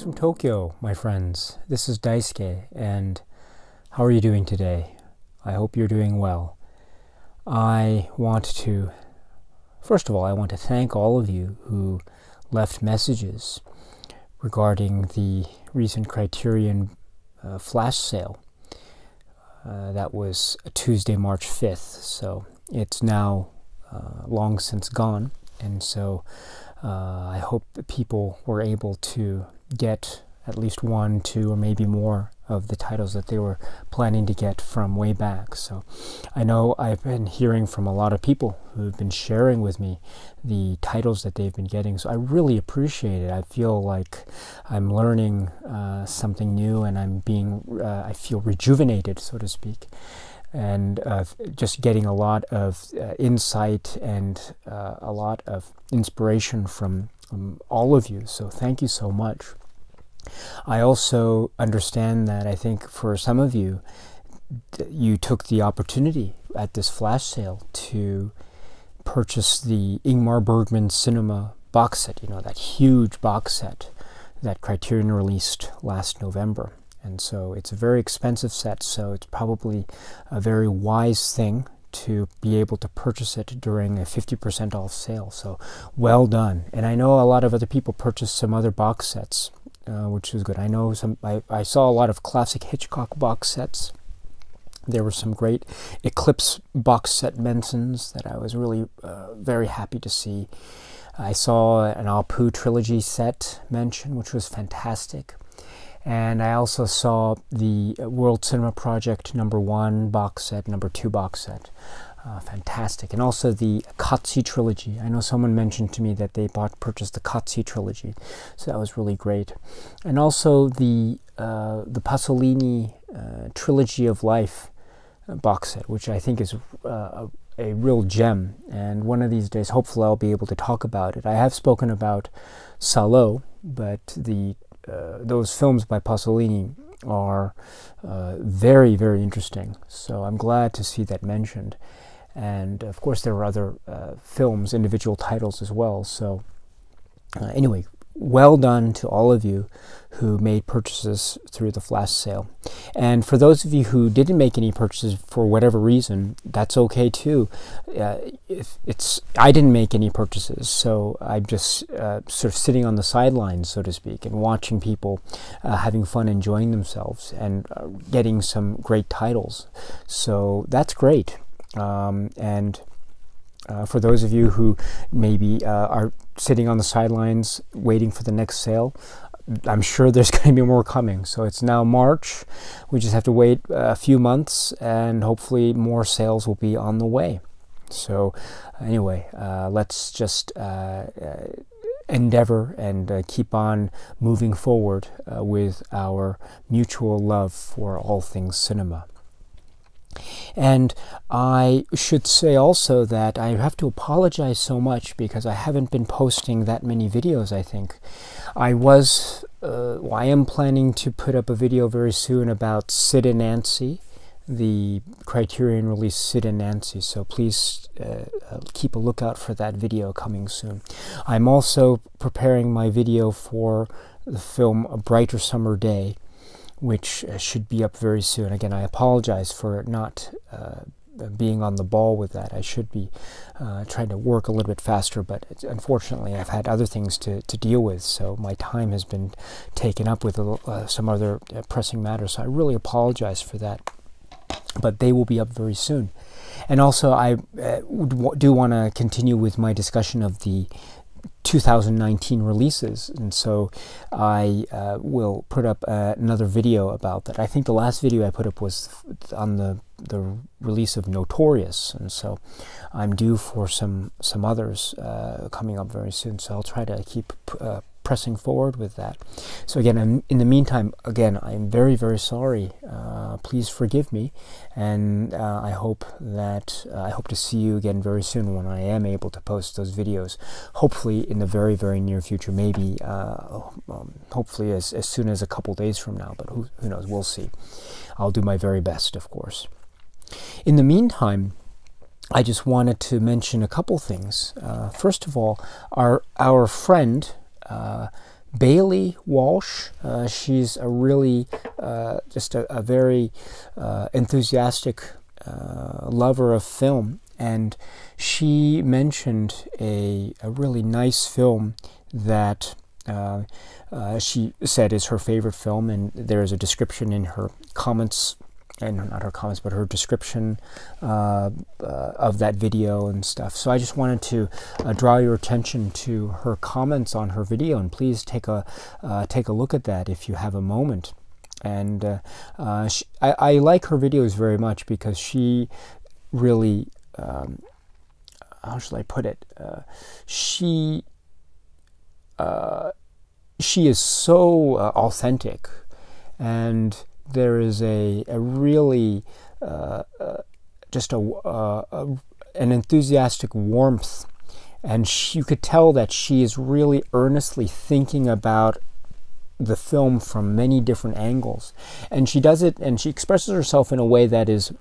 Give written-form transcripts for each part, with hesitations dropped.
from Tokyo, my friends. This is Daisuke, and how are you doing today? I hope you're doing well. First of all, I want to thank all of you who left messages regarding the recent Criterion flash sale. That was Tuesday, March 5th, so it's now long since gone, and so I hope that people were able to get at least one, two, or maybe more of the titles that they were planning to get from way back. So I know I've been hearing from a lot of people who've been sharing with me the titles that they've been getting, so I really appreciate it. I feel like I'm learning something new, and I feel rejuvenated, so to speak, and just getting a lot of insight and a lot of inspiration from all of you. So thank you so much. I also understand that I think for some of you, you took the opportunity at this flash sale to purchase the Ingmar Bergman Cinema box set, you know, that huge box set that Criterion released last November. And so it's a very expensive set, so it's probably a very wise thing to be able to purchase it during a 50% off sale. So well done. And I know a lot of other people purchased some other box sets, which is good. I know I saw a lot of classic Hitchcock box sets. There were some great Eclipse box set mentions that I was really very happy to see. I saw an Apu trilogy set mention, which was fantastic. And I also saw the World Cinema Project #1 box set, #2 box set. Fantastic. And also the Katsi trilogy. I know someone mentioned to me that they purchased the Katsi trilogy, so that was really great. And also the Pasolini Trilogy of Life box set, which I think is a real gem. And one of these days, hopefully, I'll be able to talk about it. I have spoken about Salo, but those films by Pasolini are very, very interesting. So I'm glad to see that mentioned. And of course, there were other films, individual titles as well. So anyway, well done to all of you who made purchases through the flash sale. And for those of you who didn't make any purchases for whatever reason, that's okay too. I didn't make any purchases, so I'm just sort of sitting on the sidelines, so to speak, and watching people having fun, enjoying themselves, and getting some great titles. So that's great. For those of you who maybe are sitting on the sidelines waiting for the next sale, I'm sure there's going to be more coming. So it's now March. We just have to wait a few months, and hopefully more sales will be on the way. So anyway, let's just endeavor and keep on moving forward with our mutual love for all things cinema. And I should say also that I have to apologize so much because I haven't been posting that many videos, I think. I am planning to put up a video very soon about Sid and Nancy, the Criterion release Sid and Nancy, so please keep a lookout for that video coming soon. I'm also preparing my video for the film A Brighter Summer Day, which should be up very soon. Again, I apologize for not being on the ball with that. I should be trying to work a little bit faster, but unfortunately I've had other things to deal with, so my time has been taken up with some other pressing matters, so I really apologize for that. But they will be up very soon. And also I do want to continue with my discussion of the 2019 releases, and so I will put up another video about that. I think the last video I put up was on the release of Notorious, and so I'm due for some others coming up very soon, so I'll try to keep pressing forward with that. So again, in the meantime, again, I'm very, very sorry. Please forgive me, and I hope to see you again very soon when I am able to post those videos. Hopefully in the very, very near future. Maybe hopefully as soon as a couple days from now. But who knows? We'll see. I'll do my very best, of course. In the meantime, I just wanted to mention a couple things. First of all, our friend Bailee Walsh. She's a really just a very enthusiastic lover of film, and she mentioned a really nice film that she said is her favorite film, and there is a description in her comments, and not her comments, but her description of that video and stuff. So I just wanted to draw your attention to her comments on her video, and please take a look at that if you have a moment. And I like her videos very much because she really, how shall I put it? She is so authentic, and there is a really just an enthusiastic warmth, and you could tell that she is really earnestly thinking about the film from many different angles, and she does it, and she expresses herself in a way that is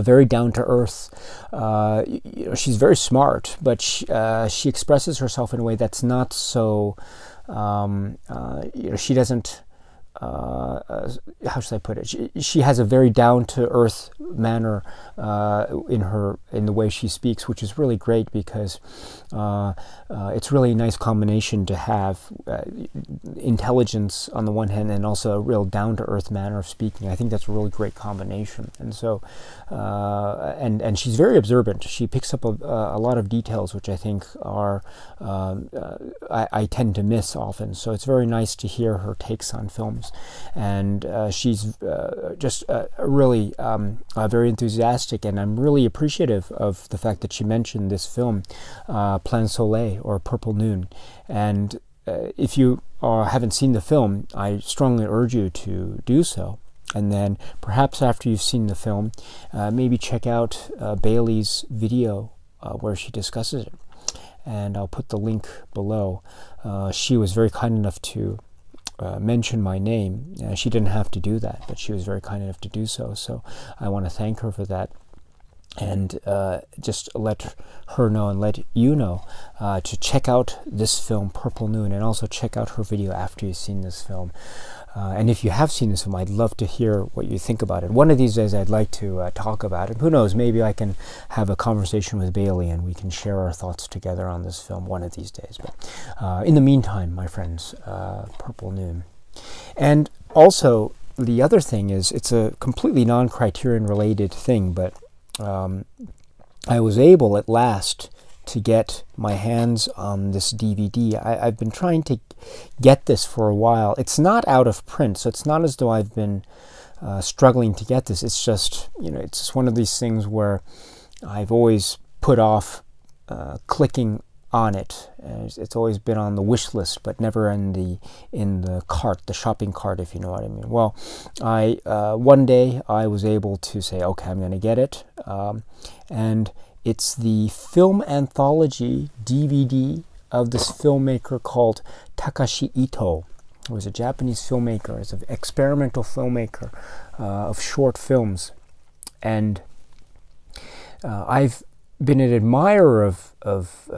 very down to earth. You know, she's very smart, but she expresses herself in a way that's not so. You know, she doesn't. How should I put it? She has a very down-to-earth manner in the way she speaks, which is really great because it's really a nice combination to have intelligence on the one hand and also a real down-to-earth manner of speaking. I think that's a really great combination. And so, and she's very observant. She picks up a lot of details, which I think are I tend to miss often. So it's very nice to hear her takes on films. And she's just really very enthusiastic, and I'm really appreciative of the fact that she mentioned this film, Plein Soleil, or Purple Noon. And if you haven't seen the film, I strongly urge you to do so. And then perhaps after you've seen the film, maybe check out Bailee's video where she discusses it. And I'll put the link below. She was very kind enough to mention my name. She didn't have to do that, but she was very kind enough to do so. So I want to thank her for that, and just let her know and let you know to check out this film, Purple Noon, and also check out her video after you've seen this film. And if you have seen this film, I'd love to hear what you think about it. One of these days I'd like to talk about it. Who knows, maybe I can have a conversation with Bailee and we can share our thoughts together on this film one of these days. But in the meantime, my friends, Purple Noon. And also, the other thing is, it's a completely non-Criterion related thing, but I was able at last to get my hands on this DVD. I've been trying to get this for a while. It's not out of print, so it's not as though I've been struggling to get this. It's just, you know, it's just one of these things where I've always put off clicking on it. It's always been on the wish list, but never in the cart, the shopping cart, if you know what I mean. Well, one day I was able to say, okay, I'm going to get it, and it's the film anthology DVD of this filmmaker called Takashi Ito, who was a Japanese filmmaker, is an experimental filmmaker of short films. And I've been an admirer of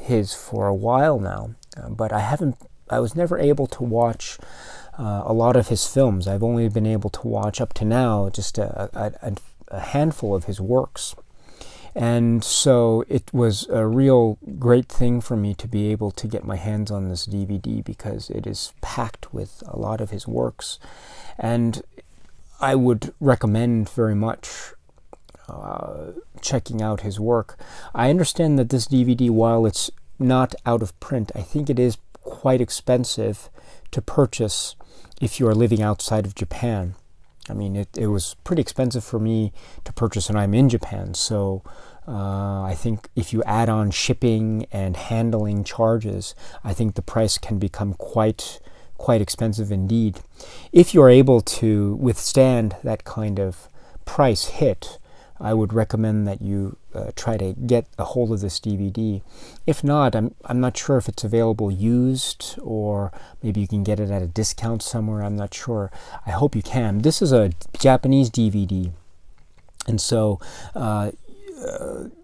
his for a while now, but I was never able to watch a lot of his films. I've only been able to watch up to now just a handful of his works. And so it was a real great thing for me to be able to get my hands on this DVD because it is packed with a lot of his works. And I would recommend very much checking out his work. I understand that this DVD, while it's not out of print, I think it is quite expensive to purchase if you are living outside of Japan. I mean, it was pretty expensive for me to purchase, and I'm in Japan, so I think if you add on shipping and handling charges, I think the price can become quite expensive indeed. If you're able to withstand that kind of price hit, I would recommend that you try to get a hold of this DVD. If not, I'm not sure if it's available used, or maybe you can get it at a discount somewhere. I'm not sure. I hope you can. This is a Japanese DVD, and so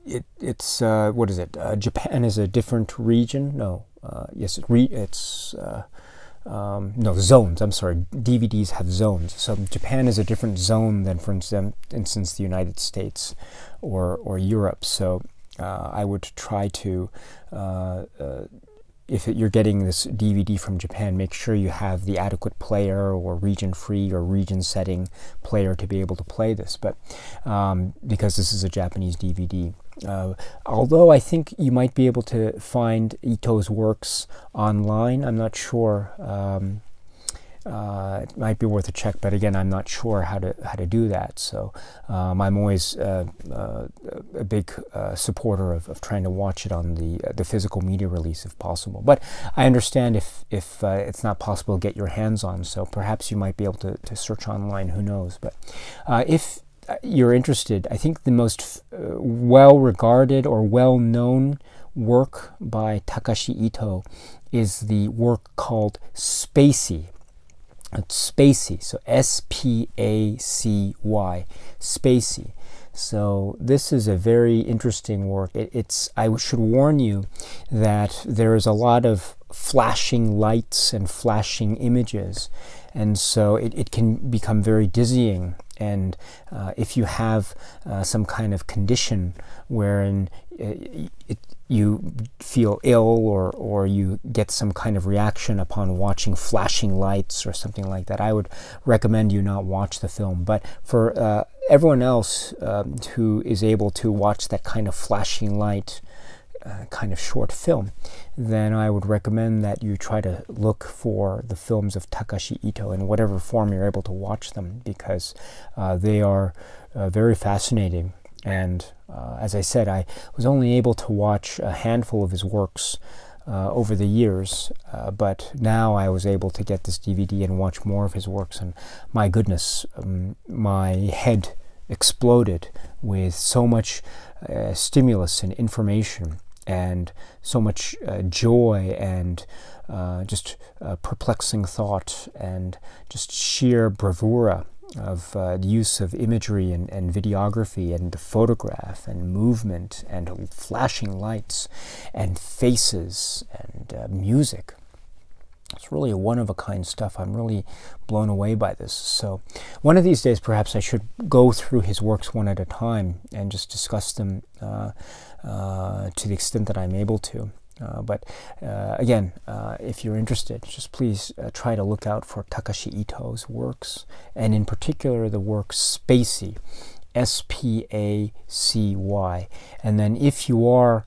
it's what is it? Japan is a different region. No, yes, it's no, zones. I'm sorry. DVDs have zones. So Japan is a different zone than, for instance, the United States or Europe. So I would try to, if you're getting this DVD from Japan, make sure you have the adequate player or region-free or region-setting player to be able to play this. But because this is a Japanese DVD. Although I think you might be able to find Ito's works online, I'm not sure. It might be worth a check, but again, I'm not sure how to do that. So I'm always a big supporter of trying to watch it on the physical media release if possible. But I understand if it's not possible to get your hands on, so perhaps you might be able to search online. Who knows? But if you're interested, I think the most well-regarded or well-known work by Takashi Ito is the work called Spacey. It's Spacey, so S-P-A-C-Y, Spacey. So this is a very interesting work. I should warn you that there is a lot of flashing lights and flashing images, and so it can become very dizzying. And if you have some kind of condition wherein you feel ill or you get some kind of reaction upon watching flashing lights or something like that, I would recommend you not watch the film. But for everyone else who is able to watch that kind of flashing light kind of short film, then I would recommend that you try to look for the films of Takashi Ito in whatever form you're able to watch them, because they are very fascinating. And as I said, I was only able to watch a handful of his works over the years, but now I was able to get this DVD and watch more of his works, and my goodness, my head exploded with so much stimulus and information, and so much joy and just perplexing thought, and just sheer bravura of the use of imagery and videography and the photograph and movement and flashing lights and faces and music. It's really a one-of-a-kind stuff. I'm really blown away by this. So one of these days, perhaps I should go through his works one at a time and just discuss them to the extent that I'm able to. But again, if you're interested, just please try to look out for Takashi Ito's works, and in particular the work Spacey, S-P-A-C-Y. And then if you watch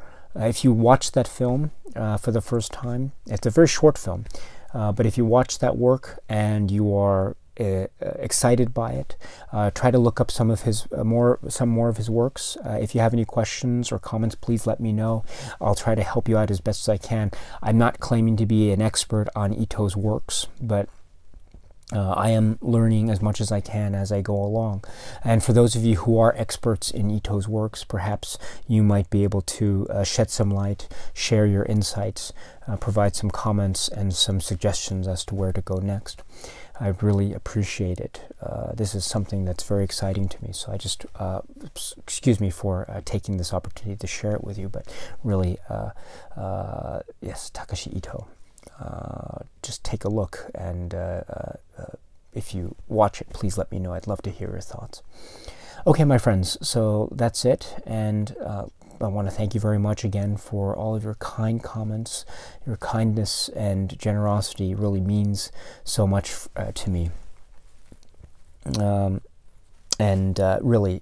that film for the first time, it's a very short film, but if you watch that work and you are excited by it, try to look up some more of his works. If you have any questions or comments, please let me know. I'll try to help you out as best as I can. I'm not claiming to be an expert on Ito's works, but I am learning as much as I can as I go along. And for those of you who are experts in Ito's works, perhaps you might be able to shed some light, share your insights, provide some comments and some suggestions as to where to go next. I really appreciate it. This is something that's very exciting to me. So I just, excuse me for taking this opportunity to share it with you, but really, yes, Takashi Ito. Just take a look, and if you watch it, please let me know. I'd love to hear your thoughts. Okay, my friends, so that's it, and I want to thank you very much again for all of your kind comments. Your kindness and generosity really means so much to me. Really,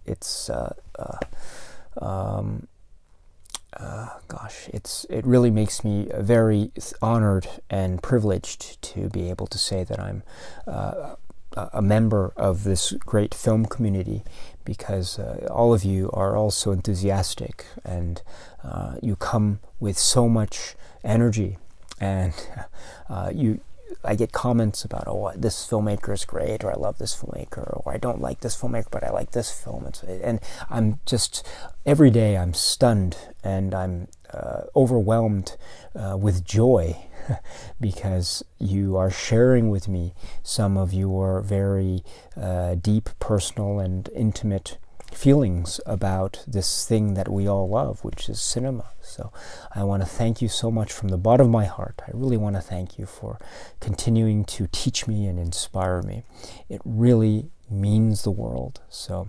it's gosh, it really makes me very honored and privileged to be able to say that I'm a member of this great film community, because all of you are all so enthusiastic, and you come with so much energy, and I get comments about, oh, this filmmaker is great, or I love this filmmaker, or I don't like this filmmaker, but I like this film. And I'm just, every day I'm stunned, and I'm overwhelmed with joy because you are sharing with me some of your very deep, personal, and intimate feelings about this thing that we all love, which is cinema. So I want to thank you so much from the bottom of my heart. I really want to thank you for continuing to teach me and inspire me. It really means the world. So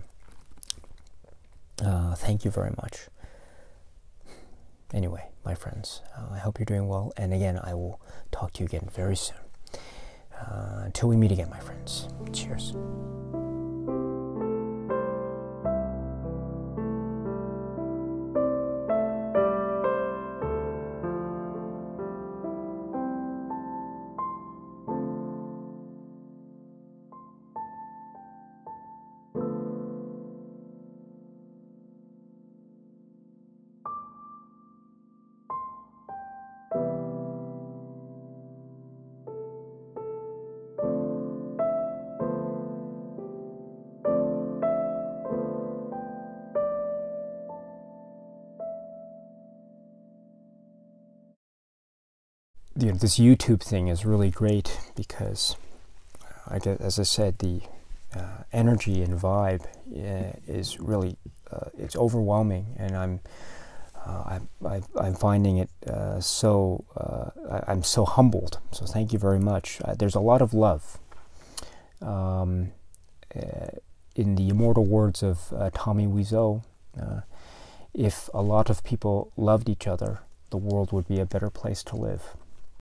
thank you very much. Anyway, my friends, I hope you're doing well. And again, I will talk to you again very soon. Until we meet again, my friends. Cheers. This YouTube thing is really great because, I guess, as I said, the energy and vibe is really it's overwhelming, and I'm finding it I'm so humbled. So thank you very much. There's a lot of love. In the immortal words of Tommy Wiseau, if a lot of people loved each other, the world would be a better place to live.